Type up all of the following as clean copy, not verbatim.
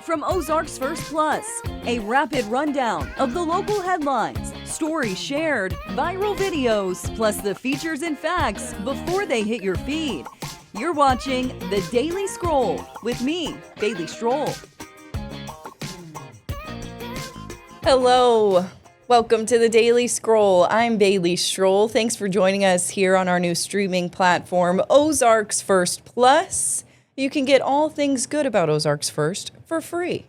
from Ozarks First Plus, a rapid rundown of the local headlines, stories shared, viral videos, plus the features and facts before they hit your feed. You're watching The Daily Scroll with me, Bailey Stroll. Hello. Welcome to The Daily Scroll. I'm Bailey Stroll. Thanks for joining us here on our new streaming platform, Ozarks First Plus. You can get all things good about Ozarks First for free.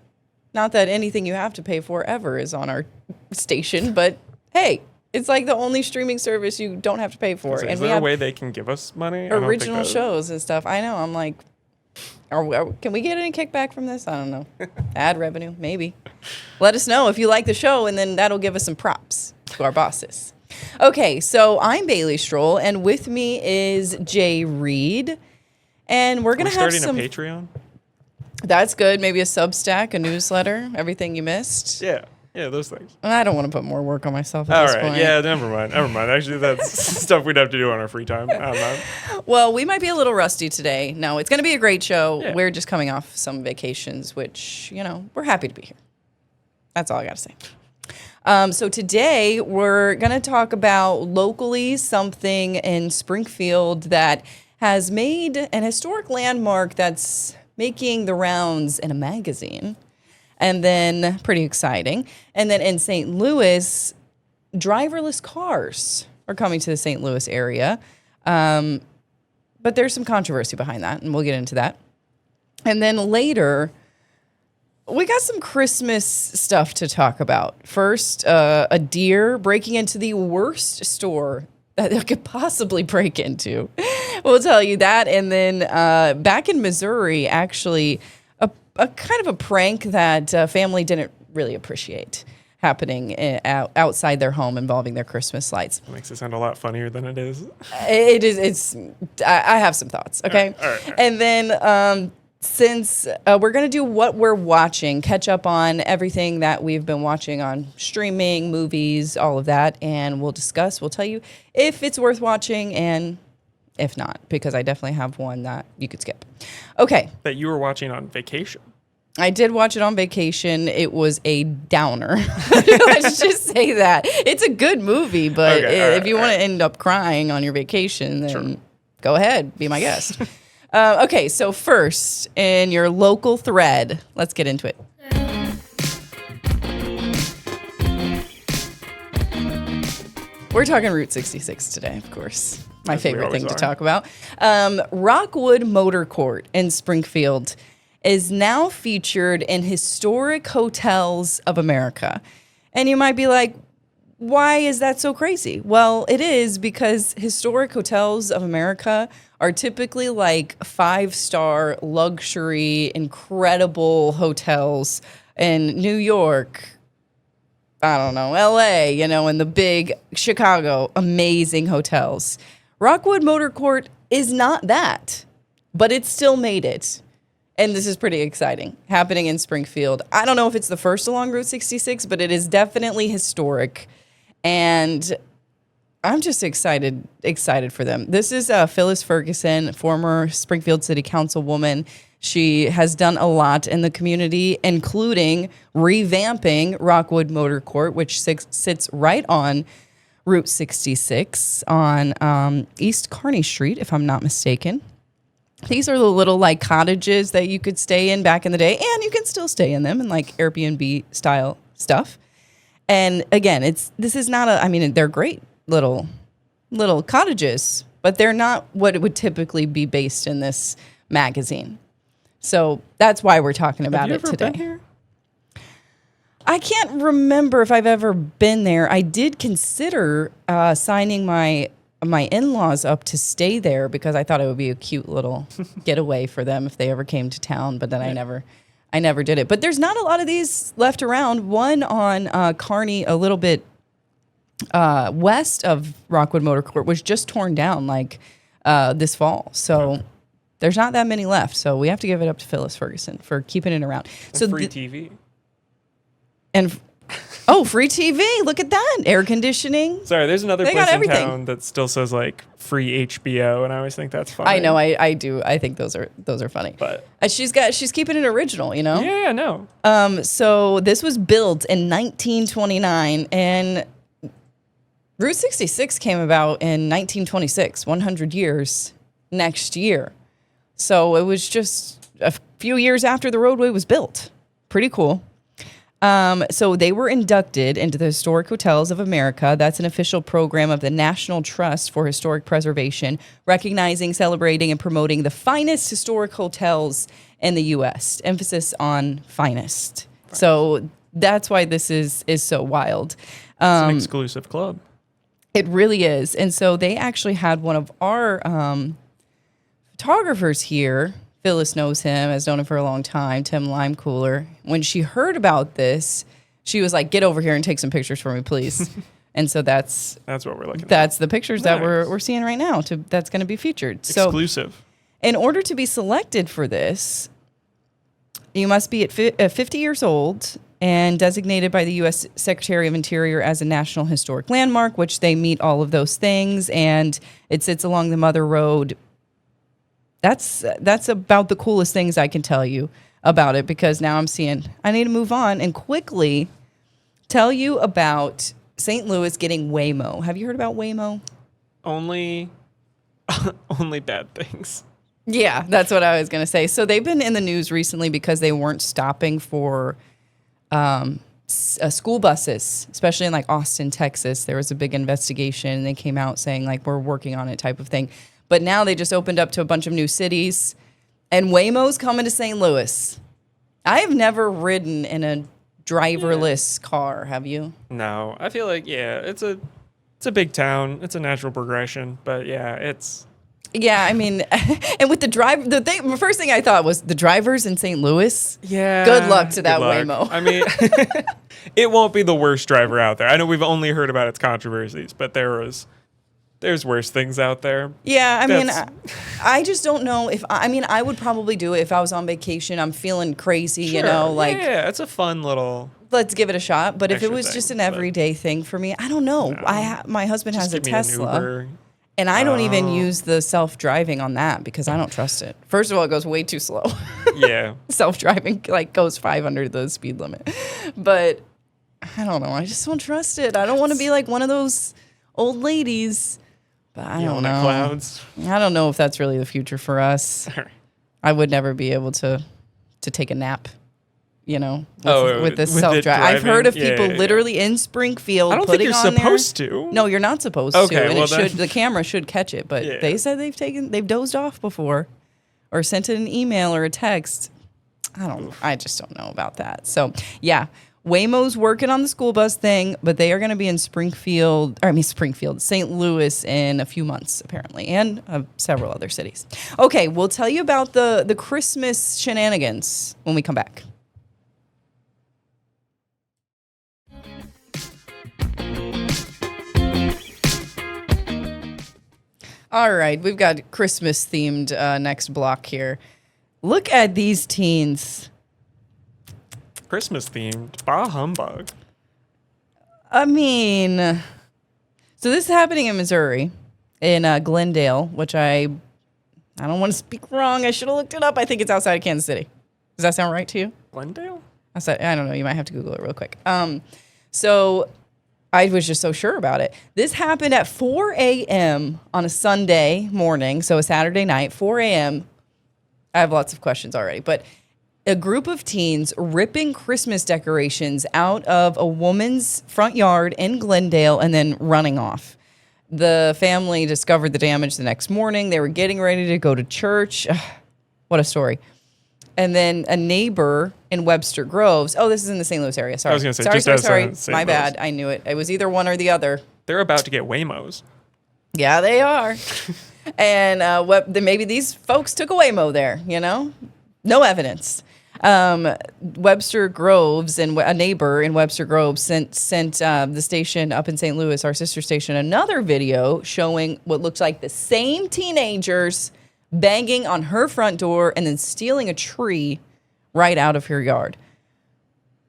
Not that anything you have to pay for ever is on our station, but hey, it's like the only streaming service you don't have to pay for. Is there a way they can give us money? Original shows and stuff. I know. I'm like, can we get any kickback from this? I don't know. Ad revenue, maybe. Let us know if you like the show, and then that'll give us some props to our bosses. Okay, so I'm Bailey Stroll, and with me is Jay Reed. And we're going to have starting a Patreon? That's good. Maybe a Substack, a newsletter, everything you missed. Yeah, those things. I don't want to put more work on myself at this point. All right, yeah, never mind. Actually, that's stuff we'd have to do on our free time. I don't know. Well, we might be a little rusty today. No, it's going to be a great show. Yeah. We're just coming off some vacations, which, we're happy to be here. That's all I got to say. So today we're going to talk about locally something in Springfield that has made an historic landmark that's making the rounds in a magazine. And then, pretty exciting. And then in St. Louis, driverless cars are coming to the St. Louis area. But there's some controversy behind that, and we'll get into that. And then later, we got some Christmas stuff to talk about. First, a deer breaking into the worst store that they could possibly break into. We'll tell you that. And then back in Missouri, actually, a kind of a prank that family didn't really appreciate happening outside their home involving their Christmas lights. It makes it sound a lot funnier than it is. It is. I have some thoughts, okay? All right. And then since we're going to do what we're watching, catch up on everything that we've been watching on streaming, movies, all of that, and we'll tell you if it's worth watching and if not, because I definitely have one that you could skip. Okay. That you were watching on vacation. I did watch it on vacation. It was a downer. Let's just say that. It's a good movie, but if you want to end up crying on your vacation, then go ahead, be my guest. Okay, so first, in your local thread, let's get into it. We're talking Route 66 today, of course. My favorite thing to talk about. Rockwood Motor Court in Springfield is now featured in Historic Hotels of America. And you might be like, why is that so crazy? Well, it is because Historic Hotels of America are typically like 5-star luxury, incredible hotels in New York, I don't know, LA, and the big Chicago, amazing hotels. Rockwood Motor Court is not that, but it still made it. And this is pretty exciting, happening in Springfield. I don't know if it's the first along Route 66, but it is definitely historic. And I'm just excited for them. This is Phyllis Ferguson, former Springfield City Councilwoman. She has done a lot in the community, including revamping Rockwood Motor Court, which sits right on Route 66 on East Kearny Street, if I'm not mistaken. These are the little cottages that you could stay in back in the day, and you can still stay in them in Airbnb style stuff. And again, this is not they're great little cottages, but they're not what it would typically be based in this magazine. So that's why we're talking about it today. Have you ever been here? I can't remember if I've ever been there. I did consider signing my in-laws up to stay there because I thought it would be a cute little getaway for them if they ever came to town, but then I never did it. But there's not a lot of these left around. One on Kearny, a little bit west of Rockwood Motor Court, was just torn down this fall. So there's not that many left. So we have to give it up to Phyllis Ferguson for keeping it around. And free TV. And Oh, free TV. Look at that. Air conditioning. Sorry, there's another They place got in everything. town that still says like free HBO, and I always think that's funny. I know. I do. I think those are funny. But She's keeping it original, you know? yeah, no. So this was built in 1929, and Route 66 came about in 1926, 100 years next year. So it was just a few years after the roadway was built. Pretty cool. So they were inducted into the Historic Hotels of America. That's an official program of the National Trust for Historic Preservation, recognizing, celebrating, and promoting the finest historic hotels in the U.S. Emphasis on finest. So that's why this is so wild. It's an exclusive club. It really is. And so they actually had one of our photographers here. Phyllis knows him, has known him for a long time, Tim Limecooler. When she heard about this, she was like, get over here and take some pictures for me, please. And so that's what we're looking at. That's the pictures that Nice. we're seeing right now. That's going to be featured. Exclusive. So in order to be selected for this, you must be at 50 years old and designated by the U.S. Secretary of Interior as a National Historic Landmark, which they meet all of those things. And it sits along the Mother Road. That's about the coolest things I can tell you about it, because now I'm seeing I need to move on and quickly tell you about St. Louis getting Waymo. Have you heard about Waymo? Only bad things. Yeah, that's what I was going to say. So they've been in the news recently because they weren't stopping for school buses, especially in like Austin, Texas. There was a big investigation and they came out saying like, we're working on it type of thing. But now they just opened up to a bunch of new cities, and Waymo's coming to St. Louis. I have never ridden in a driverless car. Have you? No, I feel like it's a big town. It's a natural progression, but yeah, it's. Yeah, I mean, and with the first thing I thought was the drivers in St. Louis. Yeah. Good luck to that good luck. Waymo. I mean, it won't be the worst driver out there. I know we've only heard about its controversies, but there's worse things out there. Yeah, I mean, I just don't know if I would probably do it if I was on vacation. I'm feeling crazy, Sure. you know, like yeah, it's a fun little. let's give it a shot. But if it Extra was thing, just an but- everyday thing for me, I don't know. No. My husband has a Give me an Tesla, Uber. and I don't even Oh. use the self-driving on that because I don't trust it. First of all, it goes way too slow. Yeah. Self-driving like goes 500 the speed limit, but I don't know. I just don't trust it. I don't want to be like one of those old ladies. But I don't Yelling know. at clouds. I don't know if that's really the future for us. I would never be able to take a nap, you know, with this with it self-drive. I've heard of driving? people Yeah. literally in Springfield I don't think putting you're on supposed there. to. No, you're not supposed Okay, to. And well it should, then- the camera should catch it. But Yeah. they said they've dozed off before or sent an email or a text. I just don't know about that. So, yeah. Waymo's working on the school bus thing, but they are going to be in St. Louis in a few months, apparently, and several other cities. Okay, we'll tell you about the Christmas shenanigans when we come back. All right, we've got Christmas-themed next block here. Look at these teens. Christmas themed. Bah humbug. I mean, so this is happening in Missouri, in Glendale, which I don't want to speak wrong. I should have looked it up. I think it's outside of Kansas City. Does that sound right to you? Glendale? I don't know. You might have to Google it real quick. So I was just so sure about it. This happened at 4 a.m. on a Sunday morning, so a Saturday night, 4 a.m. I have lots of questions already, but a group of teens ripping Christmas decorations out of a woman's front yard in Glendale and then running off. The family discovered the damage the next morning. They were getting ready to go to church. Ugh, what a story. And then a neighbor in Webster Groves. Oh, this is in the St. Louis area. Sorry. I was gonna say, sorry. just outside Sorry. St. My Louis. bad. I knew it. It was either one or the other. They're about to get Waymos. Yeah, they are. And maybe these folks took a Waymo there, you know? No evidence. Webster Groves and a neighbor in Webster Groves sent the station up in St. Louis, our sister station, another video showing what looks like the same teenagers banging on her front door and then stealing a tree right out of her yard.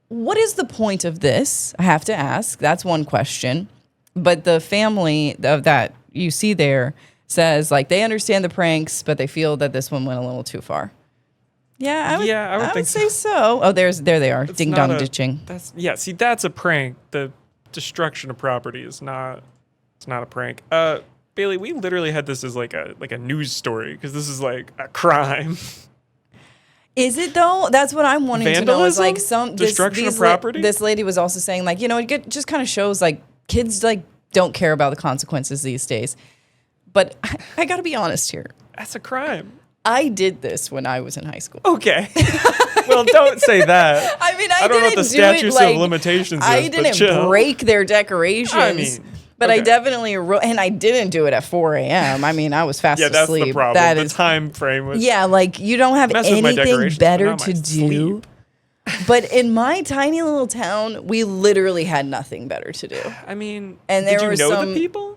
what is the point of this? I have to ask. That's one question. But the family of that you see there says like they understand the pranks, but they feel that this one went a little too far. Yeah, I would say so. Oh, there they are. Ding dong ditching. See, that's a prank. The destruction of property is not. It's not a prank. Bailey, we literally had this as like a news story because this is like a crime. Is it though? That's what I'm wanting to know. Is like destruction of property. This lady was also saying like, it just kind of shows like kids like don't care about the consequences these days. But I got to be honest here. That's a crime. I did this when I was in high school. Okay. Well, don't say that. I mean, I don't know what the statute of limitations is. I didn't break their decorations. I mean, but I definitely and I didn't do it at 4 a.m. I mean, I was fast asleep. Yeah, that's the problem. The time frame was. Yeah, like you don't have anything better to do. But in my tiny little town, we literally had nothing better to do. I mean, and there did you know the people?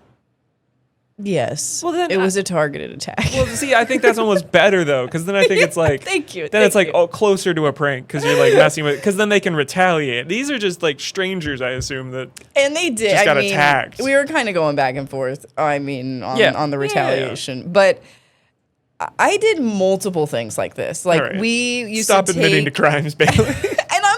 Yes. Well, then it was a targeted attack. Well, see, I think that's almost better though, because then I think it's like thank you. Then it's like closer to a prank because you're like messing with, because then they can retaliate. These are just like strangers, I assume that. And they did. Just got attacked. We were kind of going back and forth. I mean, on the retaliation, but I did multiple things like this. Like we used to admitting to crimes, Bailey.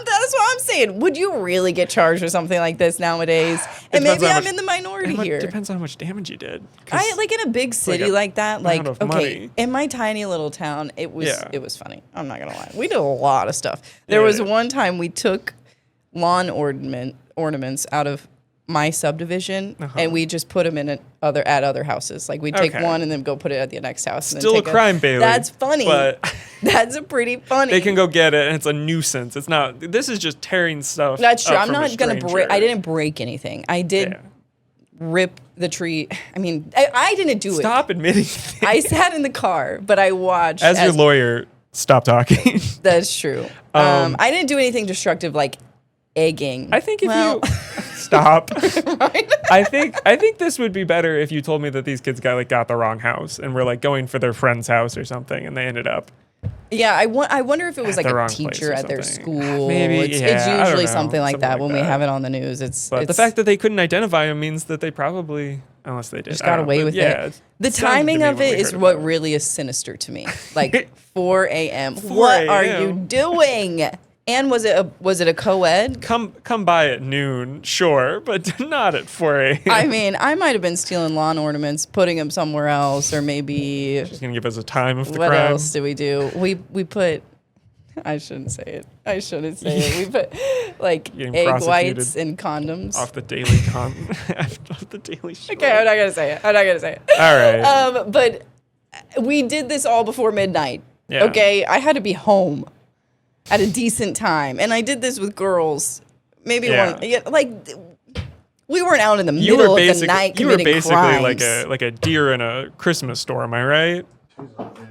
That's what I'm saying. Would you really get charged with something like this nowadays? And maybe I'm in the minority here. It depends on how much damage you did. I like in a big city like that. Like okay, in my tiny little town, it was funny. I'm not gonna lie. We did a lot of stuff. There was one time we took lawn ornaments out of my subdivision and we just put them in other houses. Like we'd take one and then go put it at the next house. Still and a crime, Bailey. That's funny. But that's a pretty funny. They can go get it, and it's a nuisance. It's not. This is just tearing stuff. That's true. I'm not gonna break. I didn't break anything. I did rip the tree. I mean, I didn't do it. Stop admitting. I sat in the car, but I watched. As your lawyer, stop talking. That's true. I didn't do anything destructive like egging. I think if you stop. Right? I think this would be better if you told me that these kids got the wrong house and were like going for their friend's house or something, and they ended up. Yeah, I wonder if it was like a teacher at their school. Maybe it's usually something like that when we have it on the news. But the fact that they couldn't identify him means that they probably, unless they did, just got away with it. The timing of it is what really is sinister to me. Like 4 a.m. What are you doing? And was it a co-ed? Come by at noon, sure, but not at 4 a.m. I mean, I might have been stealing lawn ornaments, putting them somewhere else, or maybe. She's gonna give us a time of the crime. What else did we do? We put. I shouldn't say it. We put like egg whites in condoms off the daily off the daily show. Okay, I'm not gonna say it. All right. But we did this all before midnight. Yeah. Okay, I had to be home at a decent time, and I did this with girls. Maybe we weren't out in the middle of the night committing crimes. You were basically like a deer in a Christmas store. Am I right?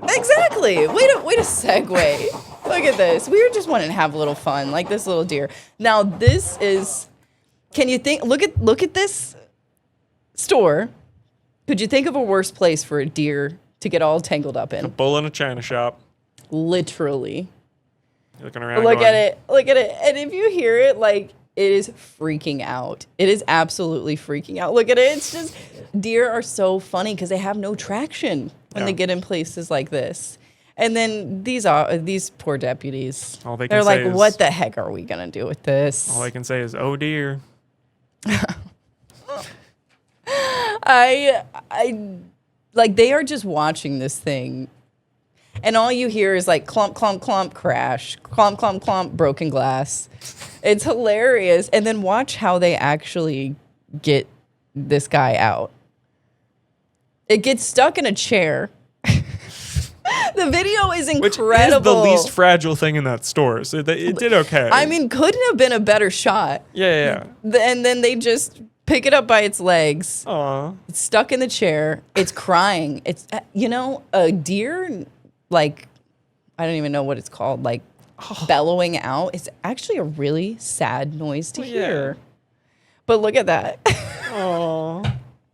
Exactly. Way to segue. Look at this. We were just wanting to have a little fun, like this little deer. Now this is. Can you think? Look at this store. Could you think of a worse place for a deer to get all tangled up in? A bull in a china shop. Literally. You're looking around. Look at it. And if you hear it, like, it is freaking out. It is absolutely freaking out. Look at it. It's just, deer are so funny because they have no traction when they get in places like this. And then these poor deputies. They're like, what the heck are we going to do with this? All I can say is, oh dear. They are just watching this thing. And all you hear is like clump, clump, clump, crash, clump, clump, clump, broken glass. It's hilarious. And then watch how they actually get this guy out. It gets stuck in a chair. The video is incredible. Which is the least fragile thing in that store. So it did okay. I mean, couldn't have been a better shot. Yeah. And then they just pick it up by its legs. Aww. It's stuck in the chair. It's crying. It's, a deer... like, I don't even know what it's called, like bellowing out. It's actually a really sad noise to hear. But look at that. Oh,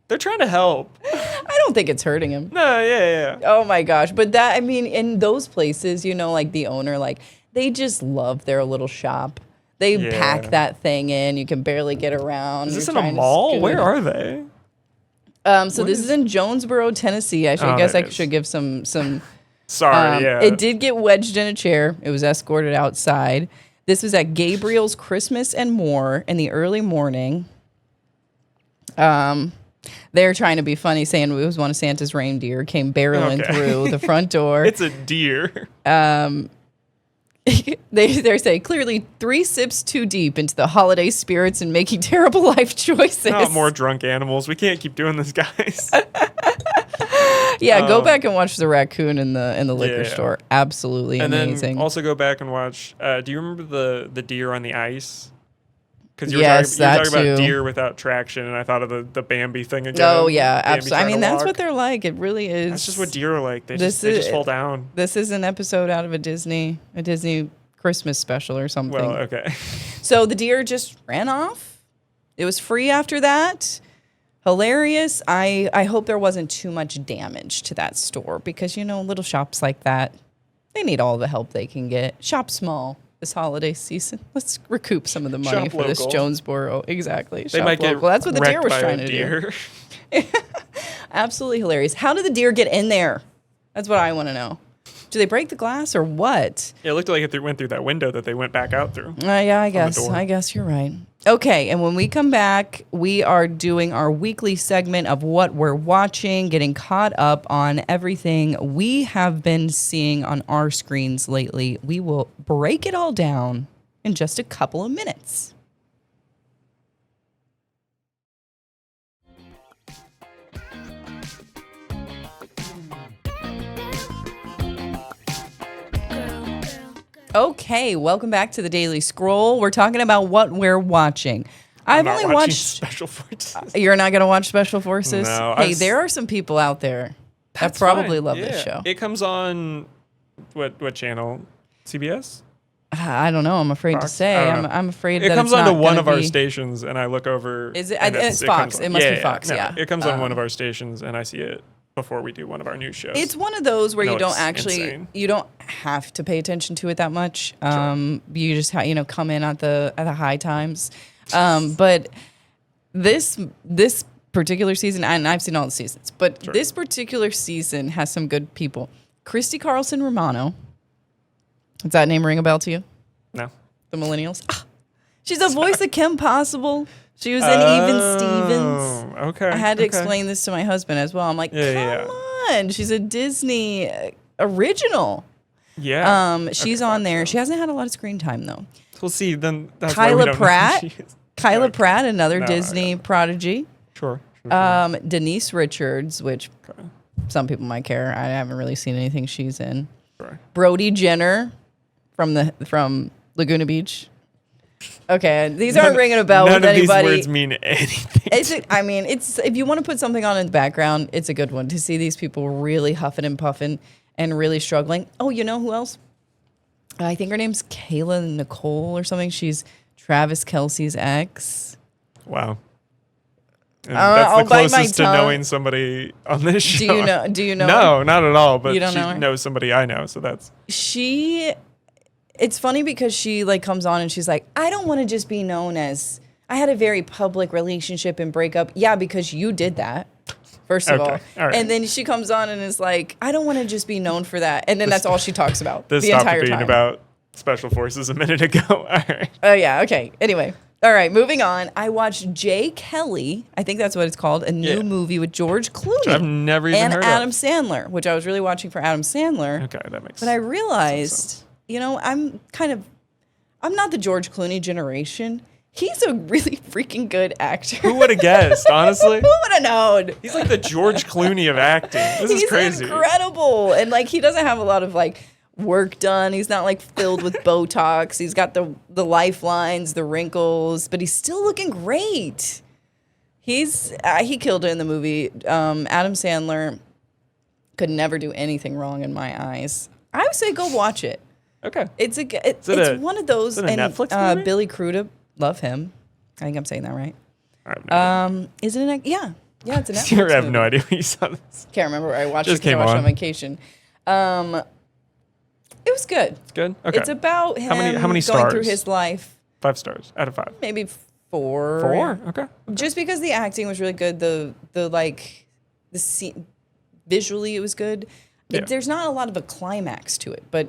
they're trying to help. I don't think it's hurting him. No, yeah. Oh my gosh. But that, I mean, in those places, like the owner, like they just love their little shop. They Yeah. pack that thing in. You can barely get around. Is this You're in a trying to mall? scoot. Where are they? So this is in Jonesboro, Tennessee. I guess there I it is. should give some. Sorry, yeah. It did get wedged in a chair. It was escorted outside. This was at Gabriel's Christmas and More in the early morning. They're trying to be funny, saying it was one of Santa's reindeer came barreling Okay. through the front door. It's a deer. They say clearly 3 sips too deep into the holiday spirits and making terrible life choices. Not more drunk animals. We can't keep doing this, guys. Yeah, go back and watch the raccoon in the liquor Yeah. store. Absolutely And amazing. then also go back and watch. Do you remember the deer on the ice? Because you Yes, were that talking about too. deer without traction, and I thought of the Bambi thing again. Oh yeah, Bambi absolutely. I trying mean, to that's walk. what they're like. It really is. That's just what deer are like. They This just is- fall down. This is an episode out of a Disney Christmas special or something. Well, okay. So the deer just ran off. It was free after that. Hilarious. I hope there wasn't too much damage to that store because, little shops like that, they need all the help they can get. Shop small this holiday season. Let's recoup some of the money Shop for this local. Jonesboro. Exactly. They Shop might get local. That's what the deer wrecked was by a trying to do. deer. Absolutely hilarious. How did the deer get in there? That's what I want to know. Do they break the glass or what? Yeah, it looked like it went through that window that they went back out through. Yeah, I guess. door. I guess you're right. Okay, and when we come back, we are doing our weekly segment of what we're watching, getting caught up on everything we have been seeing on our screens lately. We will break it all down in just a couple of minutes. Okay, welcome back to the Daily Scroll. We're talking about what we're watching. I've I'm not only watching watched. Special Forces. You're not going to watch Special Forces? No, Hey, I've there are some people out there that That's probably fine. love Yeah. this show. It comes on what channel? CBS? I don't know. I'm afraid to Fox? say. I don't know. I'm afraid It that comes it's on to not one gonna of our be- stations, and I look over. Is it? and It's Fox. comes on. It must be Fox, No, yeah. It comes on one of our stations, and I see it before we do one of our news shows. It's one of those where No, you don't it's actually insane. you don't have to pay attention to it that much. You just come in at the high times. But this particular season, and I've seen all the seasons, but this particular season has some good people. Christy Carlson Romano. Does that name ring a bell to you? No. The Millennials. She's the voice of Kim Possible. She was in Even Stevens. Okay. I had to okay. explain this to my husband as well. I'm like, Yeah, come on. She's a Disney original. Yeah. She's Okay, on there. so- She hasn't had a lot of screen time though. We'll see. Then that's why we Kyla don't know who Pratt. she is. Kyla Okay. Pratt, another No, Disney prodigy. Sure. Denise Richards, which some people might care. I haven't really seen anything she's in. Sure. Brody Jenner from Laguna Beach. Okay, these aren't ringing a bell None with of these anybody. words mean anything. It's if you want to put something on in the background, it's a good one to see these people really huffing and puffing and really struggling. Oh, you know who else? I think her name's Kayla Nicole or something. She's Travis Kelce's ex. Wow. And I'll that's the bite my closest to tongue. knowing somebody on this show. Do you know? No, not at all. But You don't she know her? knows somebody I know, so that's It's funny because she comes on and she's like, I don't want to just be known as I had a very public relationship and breakup. Yeah, because you did that. First of Okay, all. all right. And then she comes on and is like, I don't want to just be known for that. And then that's all she talks about this the stopped entire being time. about Special Forces a minute ago. All right. Oh, yeah. Okay. Anyway. All right. Moving on. I watched Jay Kelly. I think that's what it's called. A new Yeah. movie with George Clooney. I've never even and heard Adam of. Sandler, which I was really watching for Adam Sandler. Okay, that makes But I sense. realized, I'm not the George Clooney generation. He's a really freaking good actor. Who would have guessed, honestly? Who would have known? He's like the George Clooney of acting. This He's is crazy. incredible. And he doesn't have a lot of work done. He's not filled with Botox. He's got the lifelines, the wrinkles, but he's still looking great. He killed it in the movie. Adam Sandler could never do anything wrong in my eyes. I would say go watch it. Okay. It's one of those. is it a and Netflix movie? Billy Crudup, love him. I think I'm saying that right. I have no idea. Is it yeah, it's a Netflix I have movie. no idea when you saw this. Can't remember where I watched Just it. 'Cause I came watched it on. on vacation. It was good. It's good. Okay. It's about him How many going stars? through his life. 5 stars out of 5. Maybe 4. 4? Okay. Just because the acting was really good, the scene, visually it was good. Yeah. There's not a lot of a climax to it, but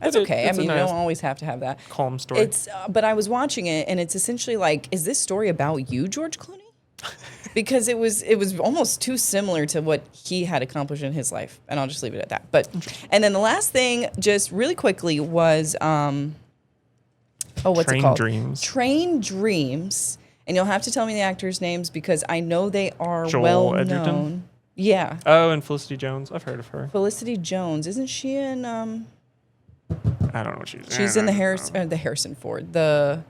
that's okay. I mean, you don't always have to have that. Calm story. It's but I was watching it, and it's essentially like, is this story about you, George Clooney? Because it was almost too similar to what he had accomplished in his life, and I'll just leave it at that. But and then the last thing, just really quickly, was what's it called? Dreams. Train Dreams, and you'll have to tell me the actors' names because I know they are Joel well Edgerton? known. Yeah, Oh, and Felicity Jones. I've heard of her. Felicity Jones, isn't she in? I don't know what she's. She's in the Harrison Ford, the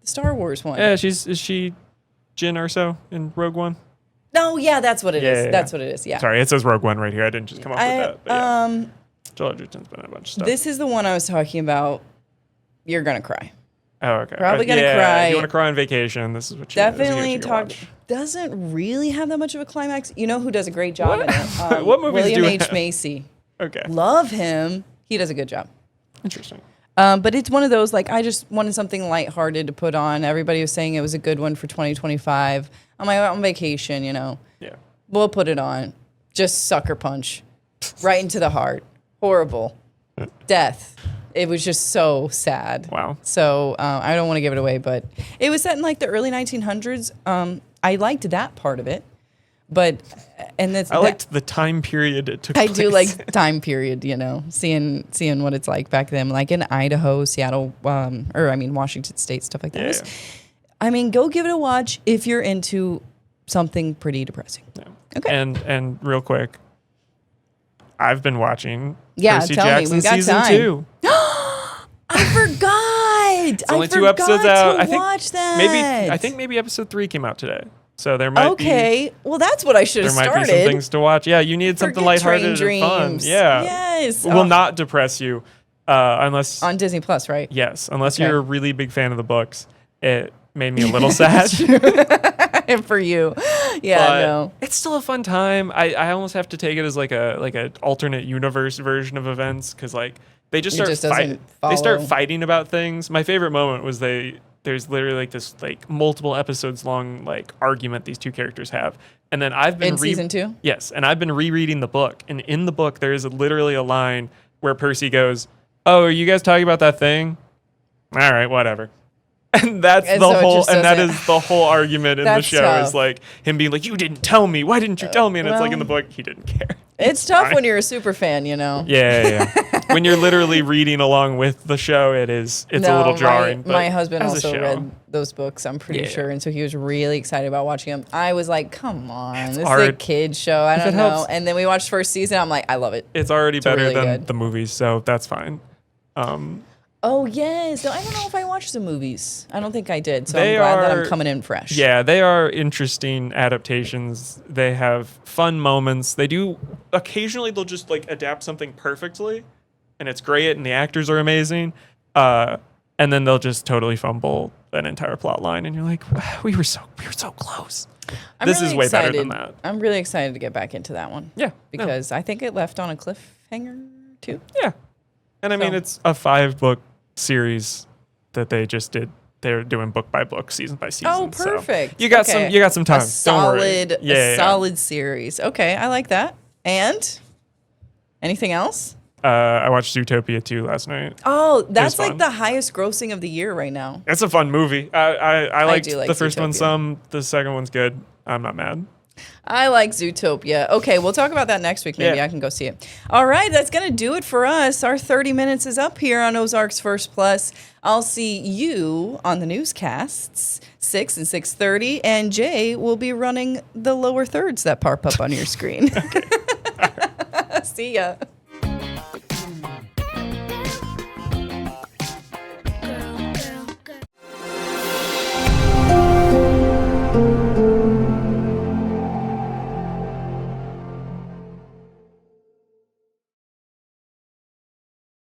Star Wars one. Yeah, is she Jyn Erso in Rogue One? No, yeah, that's what it is. Yeah. That's what it is. Yeah. Sorry, it says Rogue One right here. I didn't just come up with that. But yeah. Joel Edgerton's been in a bunch of stuff. This is the one I was talking about. You're gonna cry. Oh, okay. Probably gonna yeah, cry. If you want to cry on vacation, this is what you Definitely this is what you talk. should Doesn't really have that much of a climax. You know who does a great job in What? it? What movies William do H. have? Macy. watch. Okay. Love him. He does a good job. Interesting. But it's one of those, like, I just wanted something lighthearted to put on. Everybody was saying it was a good one for 2025. I'm like, on vacation, you know. Yeah. We'll put it on. Just sucker punch. Right into the heart. Horrible. Death. It was just so sad. Wow. So I don't want to give it away, but it was set in like the early 1900s. I liked that part of it. But, and that's, I liked the time period it took I place. do like time period, you know, seeing what it's like back then, like in Idaho, Seattle, Washington State, stuff like that. Yeah. I mean, go give it a watch if you're into something pretty depressing. Yeah. Okay. And real quick, I've been watching Yeah, Percy tell me, Jackson we've got season time. 2. I forgot. It's only 2 episodes out. I think watch that. maybe episode 3 came out today. So there might be Okay. Well, that's what I should there have might started. be some things to watch. Yeah, you need something Forget Train lighthearted and fun. Dreams. Yeah. Yes. Will not depress you unless on Disney Plus, right? yes, unless Okay. you're a really big fan of the books. It made me a little sad. For you. Yeah, But no. it's still a fun time. I almost have to take it as like a alternate universe version of events because like they just It start just doesn't fighting. They start follow. fighting about things. My favorite moment was there's literally like this like multiple episodes long like argument these two characters have, and then I've been In season 2? Yes, and I've been rereading the book, and in the book there is literally a line where Percy goes, "Oh, are you guys talking about that thing? All right, whatever." And that's And the so it whole, just and that doesn't- is the whole argument in the That's show tough. is like him being like, "You didn't tell me. Why didn't you tell me?" And it's like in the well- book, he didn't care. It's tough fine. when you're a super fan, you know. Yeah. When you're literally reading along with the show, it's a little jarring. but My husband as a also show- read those books, I'm pretty Yeah. sure, and so he was really excited about watching them. I was like, "Come on, this is a hard. kid show. I If don't it know." helps. And then we watched first season. I'm like, "I love it." It's already better really than good. the movies, so that's fine. Oh yes, no, I don't know if I watched the movies. I don't think I did. So They I'm glad that are- I'm coming in fresh. Yeah, they are interesting adaptations. They have fun moments. They do occasionally they'll just like adapt something perfectly, and it's great, and the actors are amazing. And then they'll just totally fumble an entire plot line, and you're like, wow, we were so close. This is way better than that. I'm really excited to get back into that one. Yeah, no. because I think it left on a cliffhanger too. Yeah, and I mean So- it's a 5-book series that they just did. They're doing book by book, season by season. Oh, so perfect. you got Okay. some time. A Don't worry. solid, Yeah. solid series. Okay, I like that. And anything else? I watched Zootopia 2 last night. Oh, that's like fun. the highest grossing of the year right now. It's a fun movie. I liked do like the first one Zootopia. some. The second one's good. I'm not mad. I like Zootopia. Okay, we'll talk about that next week. Maybe Yeah. I can go see it. All right, that's going to do it for us. Our 30 minutes is up here on Ozarks First Plus. I'll see you on the newscasts, 6 and 6:30, and Jay will be running the lower thirds that pop up on your screen. See ya.